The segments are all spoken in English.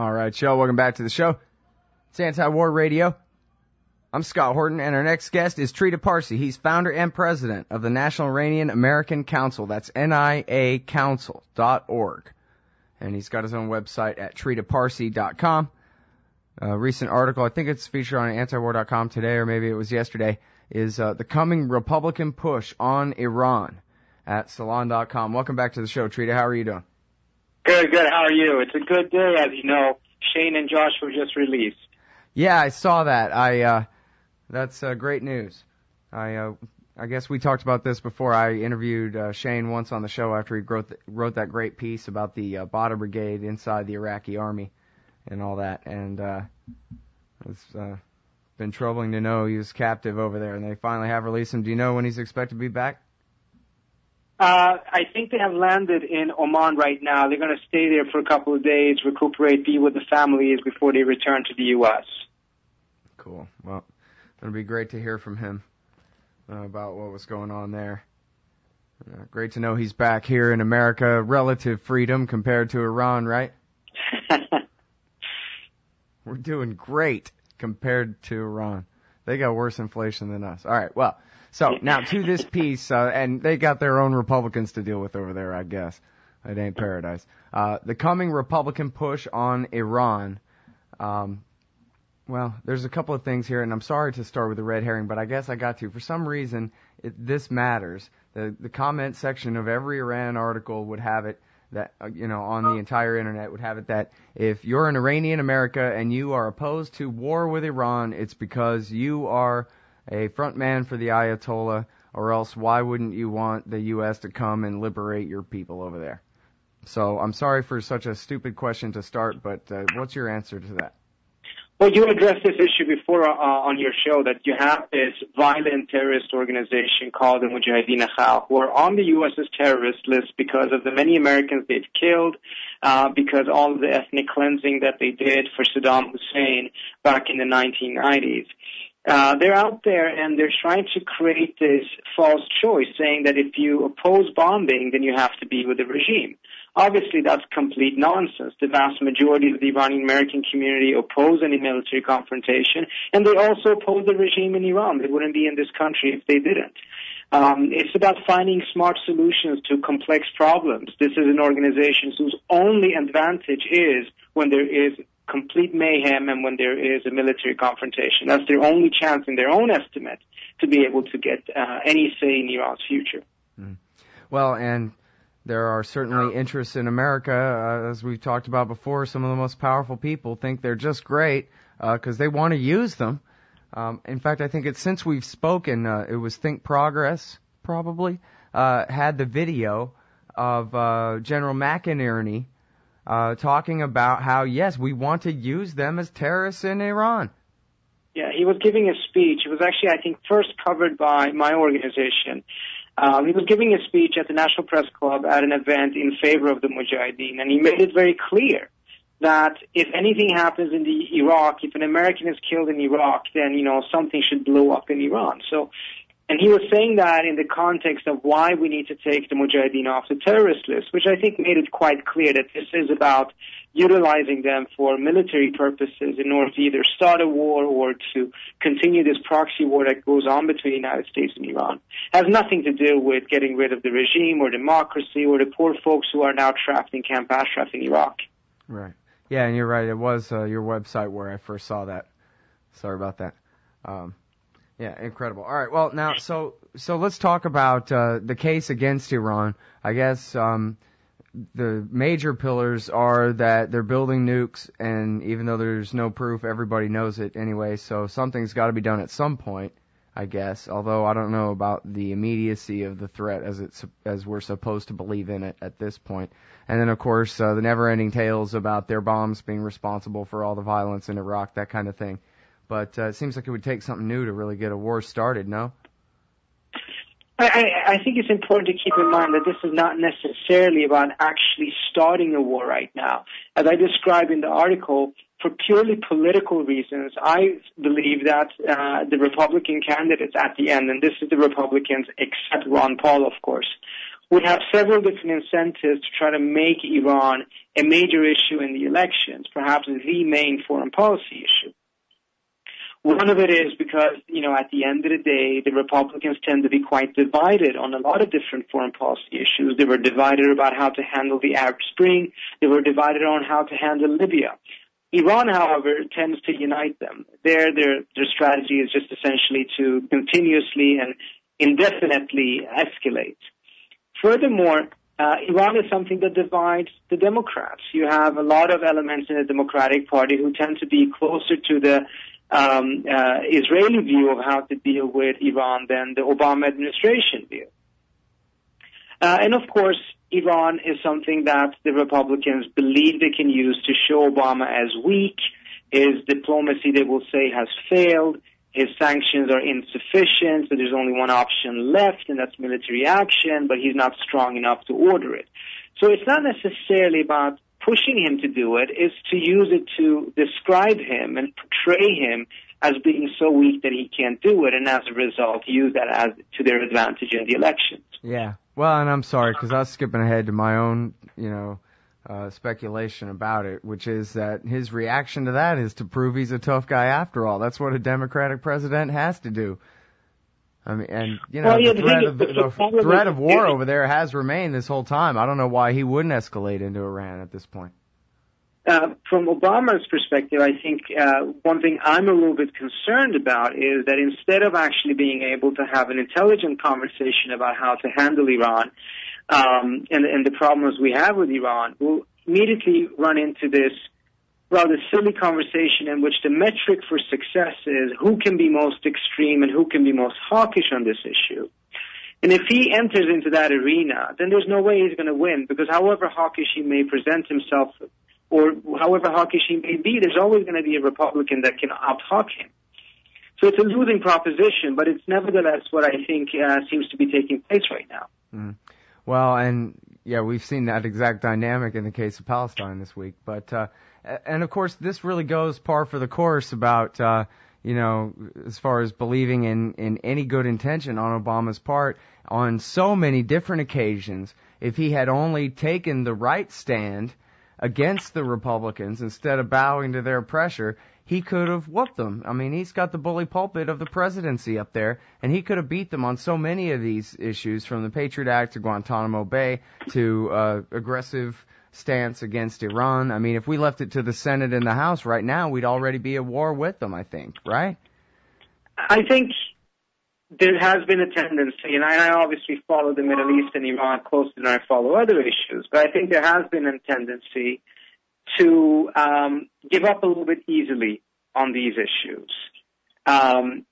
All right, Joe, welcome back to the show. It's Anti-War Radio. I'm Scott Horton, and our next guest is Trita Parsi. He's founder and president of the National Iranian American Council. That's NIACouncil.org. And he's got his own website at tritaparsi.com. A recent article, I think it's featured on antiwar.com today, or maybe it was yesterday, is the coming Republican push on Iran at salon.com. Welcome back to the show, Trita. How are you doing? Good. How are you? It's a good day, as you know. Shane and Josh were just released. Yeah, I saw that. That's great news. I guess we talked about this before. I interviewed Shane once on the show after he wrote that great piece about the Bada Brigade inside the Iraqi army and all that. And it's been troubling to know he was captive over there, and they finally have released him. Do you know when he's expected to be back? I think they have landed in Oman right now. They're going to stay there for a couple of days, recuperate, be with the families before they return to the U.S. Cool. Well, it'll be great to hear from him about what was going on there. Great to know he's back here in America. Relative freedom compared to Iran, right? We're doing great compared to Iran. They got worse inflation than us. All right, well. So, now to this piece, and they got their own Republicans to deal with over there, I guess. It ain't paradise. The coming Republican push on Iran. Well, there's a couple of things here, and I'm sorry to start with the red herring, but I guess I got to. For some reason, this matters. The comment section of every Iran article would have it that, on the entire internet would have it that if you're an Iranian American and you are opposed to war with Iran, it's because you are a front man for the Ayatollah, or else why wouldn't you want the U.S. to come and liberate your people over there? So I'm sorry for such a stupid question to start, but what's your answer to that? Well, you addressed this issue before on your show, that you have this violent terrorist organization called the Mujahideen Khal, who are on the U.S.'s terrorist list because of the many Americans they've killed, because all of the ethnic cleansing that they did for Saddam Hussein back in the 1990s. They're out there and they're trying to create this false choice, saying that if you oppose bombing, then you have to be with the regime. Obviously, that's complete nonsense. The vast majority of the Iranian American community oppose any military confrontation, and they also oppose the regime in Iran. They wouldn't be in this country if they didn't. It's about finding smart solutions to complex problems. This is an organization whose only advantage is when there is complete mayhem and when there is a military confrontation. That's their only chance, in their own estimate, to be able to get any say in Iran's future. Well, and there are certainly interests in America, as we've talked about before. Some of the most powerful people think they're just great because they want to use them. In fact, I think it's since we've spoken, it was Think Progress, probably, had the video of General McInerney talking about how, yes, we want to use them as terrorists in Iran. Yeah, he was giving a speech. It was actually, I think, first covered by my organization. He was giving a speech at the National Press Club at an event in favor of the Mujahideen, and he made it very clear that if anything happens in the Iraq, if an American is killed in Iraq, then, something should blow up in Iran. And he was saying that in the context of why we need to take the Mujahideen off the terrorist list, which I think made it quite clear that this is about utilizing them for military purposes in order to either start a war or to continue this proxy war that goes on between the United States and Iran. It has nothing to do with getting rid of the regime or democracy or the poor folks who are now trapped in Camp Ashraf in Iraq. Right. Yeah, and you're right. It was your website where I first saw that. Sorry about that. Yeah, incredible. All right, well, now, so let's talk about the case against Iran. I guess the major pillars are that they're building nukes, and even though there's no proof, everybody knows it anyway, so something's got to be done at some point, I guess, although I don't know about the immediacy of the threat as we're supposed to believe in it at this point. And then, of course, the never-ending tales about their bombs being responsible for all the violence in Iraq, that kind of thing. But it seems like it would take something new to really get a war started, no? I think it's important to keep in mind that this is not necessarily about actually starting a war right now. As I described in the article, for purely political reasons, I believe that the Republican candidates at the end, and this is the Republicans except Ron Paul, of course, would have several different incentives to try to make Iran a major issue in the elections, perhaps the main foreign policy issue. One of it is because, at the end of the day, the Republicans tend to be quite divided on a lot of different foreign policy issues. They were divided about how to handle the Arab Spring. They were divided on how to handle Libya. Iran, however, tends to unite them. Their strategy is just essentially to continuously and indefinitely escalate. Furthermore, Iran is something that divides the Democrats. You have a lot of elements in the Democratic Party who tend to be closer to the Israeli view of how to deal with Iran than the Obama administration view. And of course, Iran is something that the Republicans believe they can use to show Obama as weak. His diplomacy, they will say, has failed. His sanctions are insufficient, so there's only one option left, and that's military action, but he's not strong enough to order it. So it's not necessarily about pushing him to do it, it's to use it to describe him and portray him as being so weak that he can't do it, and as a result, use that as to their advantage in the elections. Yeah. Well, and I'm sorry, because I was skipping ahead to my own, speculation about it, which is that his reaction to that is to prove he's a tough guy after all. That's what a Democratic president has to do. I mean, and, the threat of war over there has remained this whole time. I don't know why he wouldn't escalate into Iran at this point. From Obama's perspective, I think one thing I'm a little bit concerned about is that instead of actually being able to have an intelligent conversation about how to handle Iran and the problems we have with Iran, we'll immediately run into this rather silly conversation in which the metric for success is who can be most extreme and who can be most hawkish on this issue. And if he enters into that arena, then there's no way he's going to win, because however hawkish he may present himself or however hawkish he may be, there's always going to be a Republican that can out-hawk him. So it's a losing proposition, but it's nevertheless what I think seems to be taking place right now. Mm. Well, and yeah, we've seen that exact dynamic in the case of Palestine this week. But and of course, this really goes par for the course about as far as believing in any good intention on Obama's part on so many different occasions. If he had only taken the right stand against the Republicans instead of bowing to their pressure, he could have whooped them. I mean, he's got the bully pulpit of the presidency up there, and he could have beat them on so many of these issues, from the Patriot Act to Guantanamo Bay to aggressive stance against Iran. I mean, if we left it to the Senate and the House right now, we'd already be at war with them, I think, right? I think there has been a tendency, and I obviously follow the Middle East and Iran closer than I follow other issues, but I think there has been a tendency to give up a little bit easily on these issues. And,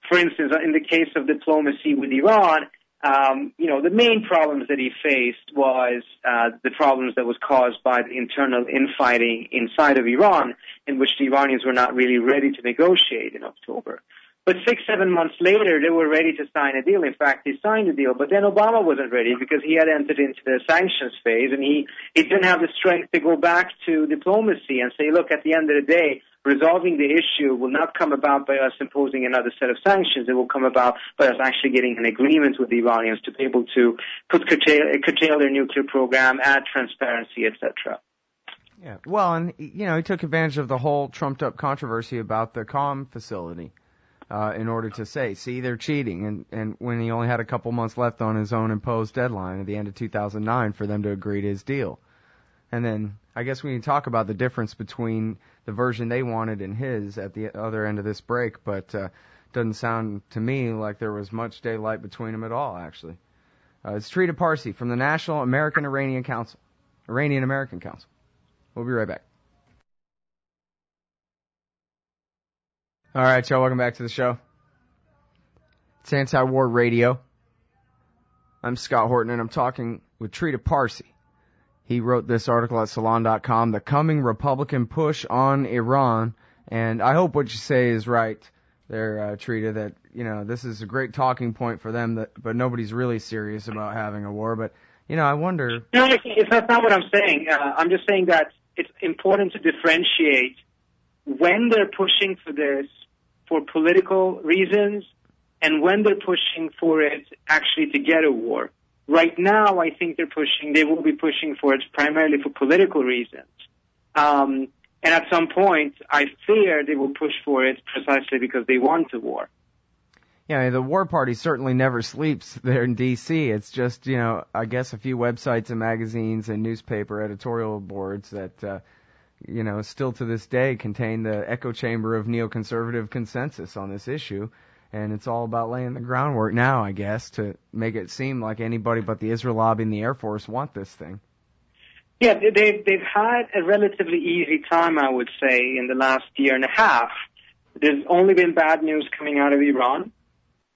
for instance, in the case of diplomacy with Iran, the main problems that he faced was the problems that was caused by the internal infighting inside of Iran, in which the Iranians were not really ready to negotiate in October. But 6-7 months later, they were ready to sign a deal. In fact, they signed a deal. But then Obama wasn't ready because he had entered into the sanctions phase, and he didn't have the strength to go back to diplomacy and say, look, at the end of the day, resolving the issue will not come about by us imposing another set of sanctions. It will come about by us actually getting an agreement with the Iranians to be able to curtail their nuclear program, add transparency, etc. Yeah, well, and, he took advantage of the whole trumped-up controversy about the COM facility. In order to say, see, they're cheating, and when he only had a couple months left on his own imposed deadline at the end of 2009 for them to agree to his deal. And then I guess we can talk about the difference between the version they wanted and his at the other end of this break, but doesn't sound to me like there was much daylight between them at all, actually. It's Trita Parsi from the National Iranian American Council. We'll be right back. All right, y'all, welcome back to the show. It's Anti-War Radio. I'm Scott Horton, and I'm talking with Trita Parsi. He wrote this article at Salon.com, The Coming Republican Push on Iran. And I hope what you say is right there, Trita, that, this is a great talking point for them, but nobody's really serious about having a war. But, I wonder... No, that's not what I'm saying. I'm just saying that it's important to differentiate when they're pushing for this for political reasons and when they're pushing for it actually to get a war. Right now, I think they will be pushing for it primarily for political reasons. And at some point, I fear they will push for it precisely because they want a war. Yeah, the War Party certainly never sleeps there in D.C. It's just, I guess a few websites and magazines and newspaper editorial boards that, still to this day contain the echo chamber of neoconservative consensus on this issue. And it's all about laying the groundwork now, I guess, to make it seem like anybody but the Israel lobby and the Air Force want this thing. Yeah, they've had a relatively easy time, I would say, in the last year and a half. There's only been bad news coming out of Iran.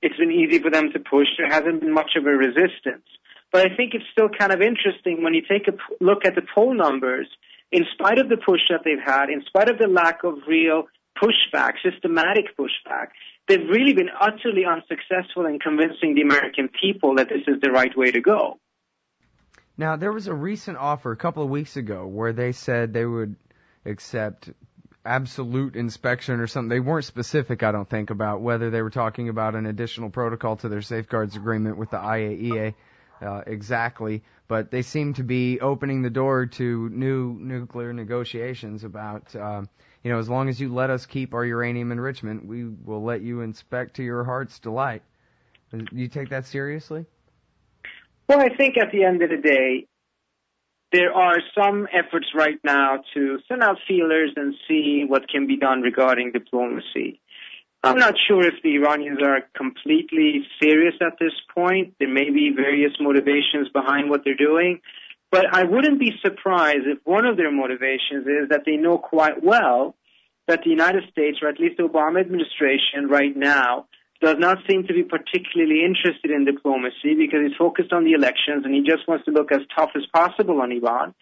It's been easy for them to push. There hasn't been much of a resistance. But I think it's still kind of interesting when you take a look at the poll numbers, in spite of the push that they've had, in spite of the lack of real pushback, systematic pushback, they've really been utterly unsuccessful in convincing the American people that this is the right way to go. Now, there was a recent offer a couple of weeks ago where they said they would accept absolute inspection or something. They weren't specific, I don't think, about whether they were talking about an additional protocol to their safeguards agreement with the IAEA exactly, but they seem to be opening the door to new nuclear negotiations about, as long as you let us keep our uranium enrichment, we will let you inspect to your heart's delight. Do you take that seriously? Well, I think at the end of the day, there are some efforts right now to send out feelers and see what can be done regarding diplomacy. I'm not sure if the Iranians are completely serious at this point. There may be various motivations behind what they're doing, but I wouldn't be surprised if one of their motivations is that they know quite well that the United States, or at least the Obama administration right now, does not seem to be particularly interested in diplomacy because he's focused on the elections and he just wants to look as tough as possible on Iran.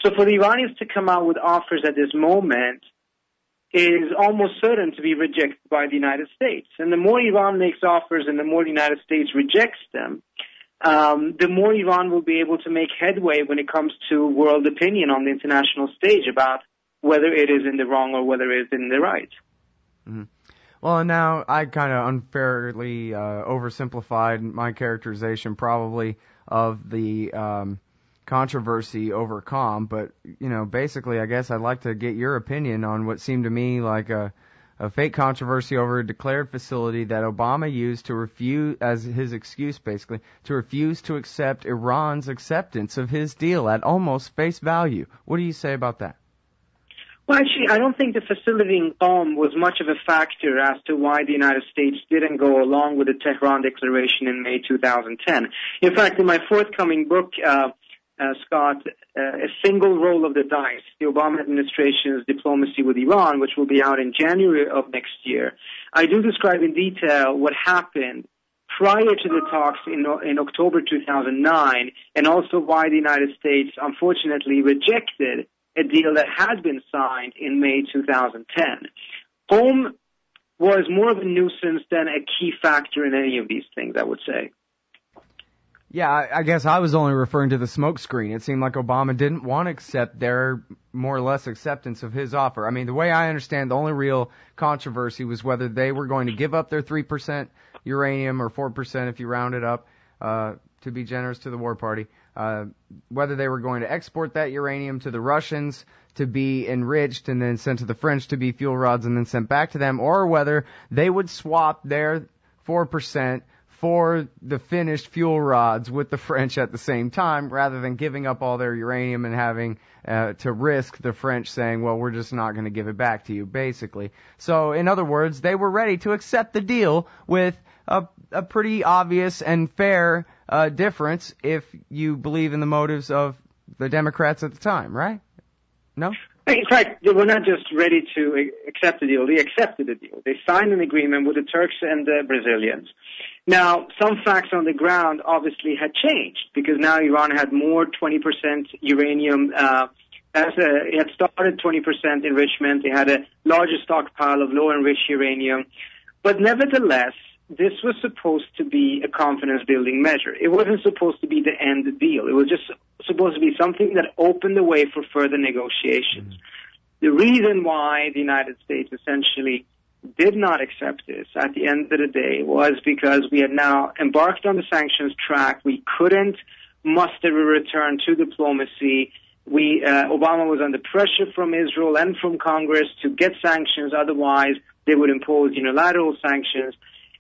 So for the Iranians to come out with offers at this moment is almost certain to be rejected by the United States. And the more Iran makes offers and the more the United States rejects them, the more Iran will be able to make headway when it comes to world opinion on the international stage about whether it is in the wrong or whether it is in the right. Mm-hmm. Well, now I kind of unfairly oversimplified my characterization probably of the controversy over Calm, but, basically I guess I'd like to get your opinion on what seemed to me like a fake controversy over a declared facility that Obama used to refuse, as his excuse basically, to refuse to accept Iran's acceptance of his deal at almost face value. What do you say about that? Well, actually, I don't think the facility in Qom was much of a factor as to why the United States didn't go along with the Tehran Declaration in May 2010. In fact, in my forthcoming book, Scott, A Single Roll of the Dice, the Obama administration's diplomacy with Iran, which will be out in January of next year, I do describe in detail what happened prior to the talks in October 2009, and also why the United States unfortunately rejected a deal that had been signed in May 2010. Qom was more of a nuisance than a key factor in any of these things, I would say. Yeah, I guess I was only referring to the smokescreen. It seemed like Obama didn't want to accept their more or less acceptance of his offer. I mean, the way I understand, the only real controversy was whether they were going to give up their 3% uranium or 4% if you round it up, to be generous to the War Party, whether they were going to export that uranium to the Russians to be enriched and then sent to the French to be fuel rods and then sent back to them, or whether they would swap their 4% for the finished fuel rods with the French at the same time, rather than giving up all their uranium and having to risk the French saying, well, we're just not going to give it back to you, basically. So, in other words, they were ready to accept the deal with a pretty obvious and fair difference if you believe in the motives of the Democrats at the time, right? No? In fact, they were not just ready to accept the deal, they accepted the deal. They signed an agreement with the Turks and the Brazilians. Now, some facts on the ground obviously had changed because now Iran had more 20% uranium. It had started 20% enrichment. They had a larger stockpile of low-enriched uranium. But nevertheless, this was supposed to be a confidence-building measure. It wasn't supposed to be the end deal. It was just supposed to be something that opened the way for further negotiations. The reason why the United States essentially did not accept this at the end of the day was because we had now embarked on the sanctions track. We couldn't muster a return to diplomacy. Obama was under pressure from Israel and from Congress to get sanctions. Otherwise, they would impose unilateral sanctions.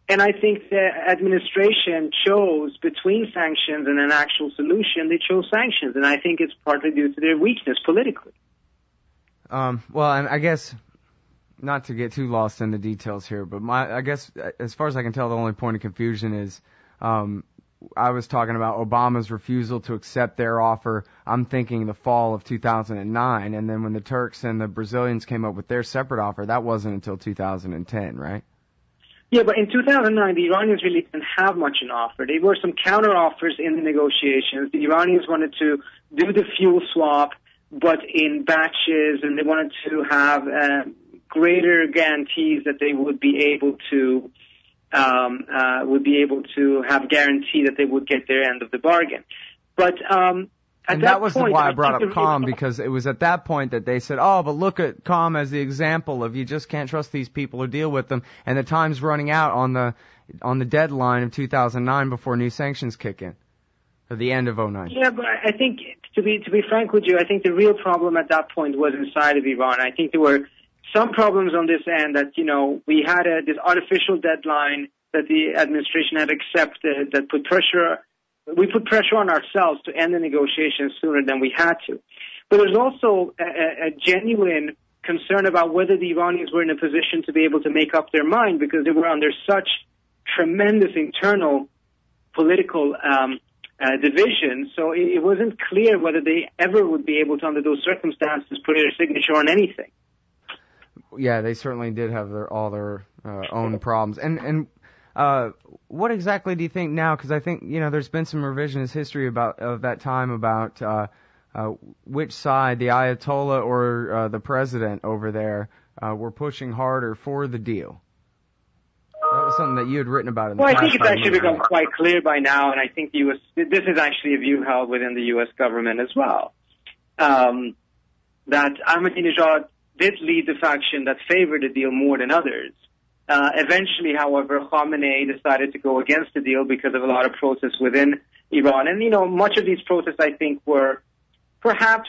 And I think the administration chose between sanctions and an actual solution. They chose sanctions, and I think it's partly due to their weakness politically. Well, and I guess, not to get too lost in the details here, but I guess, as far as I can tell, the only point of confusion is I was talking about Obama's refusal to accept their offer. I'm thinking the fall of 2009, and then when the Turks and the Brazilians came up with their separate offer, that wasn't until 2010, right? Yeah, but in 2009, the Iranians really didn't have much in offer. There were some counter-offers in the negotiations. The Iranians wanted to do the fuel swap, but in batches, and they wanted to have greater guarantees that they would be able to have guarantee that they would get their end of the bargain. But and that was why I brought up Calm, because it was at that point that they said, oh, but look at Calm as the example of you just can't trust these people or deal with them, and the time's running out on the deadline of 2009 before new sanctions kick in, at the end of 2009. Yeah, but I think, to be frank with you, I think the real problem at that point was inside of Iran. I think there were some problems on this end that, we had this artificial deadline that the administration had accepted that we put pressure on ourselves to end the negotiations sooner than we had to. But there's also a genuine concern about whether the Iranians were in a position to be able to make up their mind, because they were under such tremendous internal political division. So it wasn't clear whether they ever would be able to, under those circumstances, put their signature on anything. Yeah, they certainly did have all their own problems. And what exactly do you think now? Because I think, there's been some revisionist history of that time about which side, the Ayatollah or the president over there, were pushing harder for the deal. That was something that you had written about in the past. Well, I think it's actually become quite clear by now, and I think this is actually a view held within the U.S. government as well, that Ahmadinejad did lead the faction that favored the deal more than others. Eventually, however, Khamenei decided to go against the deal because of a lot of protests within Iran. And, much of these protests, I think, were perhaps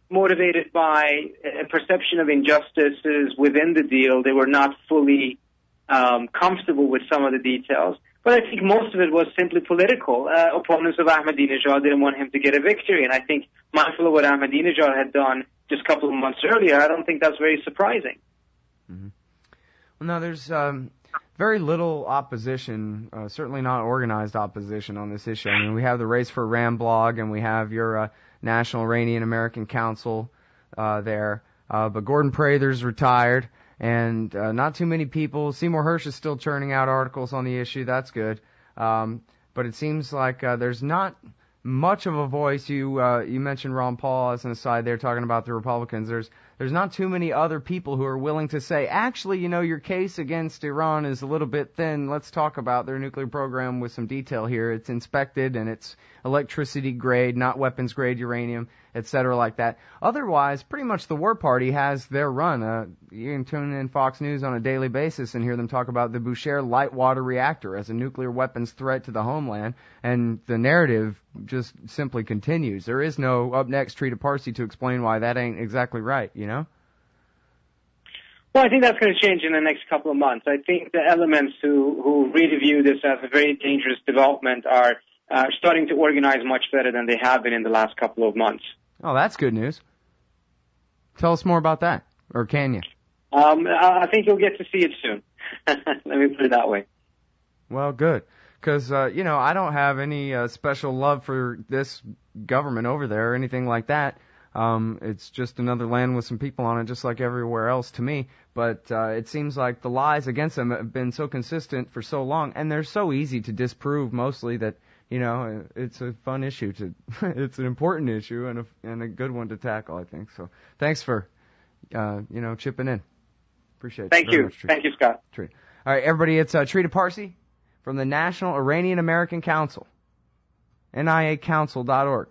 motivated by a perception of injustices within the deal. They were not fully comfortable with some of the details. But I think most of it was simply political. Opponents of Ahmadinejad didn't want him to get a victory. And I think, mindful of what Ahmadinejad had done just a couple of months earlier, I don't think that's very surprising. Mm-hmm. Well, no, there's very little opposition, certainly not organized opposition on this issue. I mean, we have the Race for Iran blog, and we have your National Iranian American Council there. But Gordon Prather's retired, and not too many people. Seymour Hersh is still churning out articles on the issue. That's good. But it seems like there's not much of a voice. You mentioned Ron Paul as an aside there, talking about the Republicans. There's not too many other people who are willing to say, actually, your case against Iran is a little bit thin. Let's talk about their nuclear program with some detail here. It's inspected, and it's electricity grade, not weapons grade uranium, et cetera, like that. Otherwise, pretty much the war party has their run. You can tune in Fox News on a daily basis and hear them talk about the Bushehr light water reactor as a nuclear weapons threat to the homeland, and the narrative just simply continues. There is no up next Trita Parsi to explain why that ain't exactly right, Well, I think that's going to change in the next couple of months. I think the elements who really view this as a very dangerous development are starting to organize much better than they have been in the last couple of months. Oh, that's good news. Tell us more about that, or can you? I think you'll get to see it soon. Let me put it that way. Well, good. Because, I don't have any special love for this government over there or anything like that. It's just another land with some people on it, just like everywhere else to me. But it seems like the lies against them have been so consistent for so long, and they're so easy to disprove mostly that, it's a fun issue it's an important issue and a good one to tackle, I think. So thanks for, chipping in. Appreciate it. Thank you. Thank you, Scott. All right, everybody, it's Trita Parsi from the National Iranian American Council, NIACouncil.org.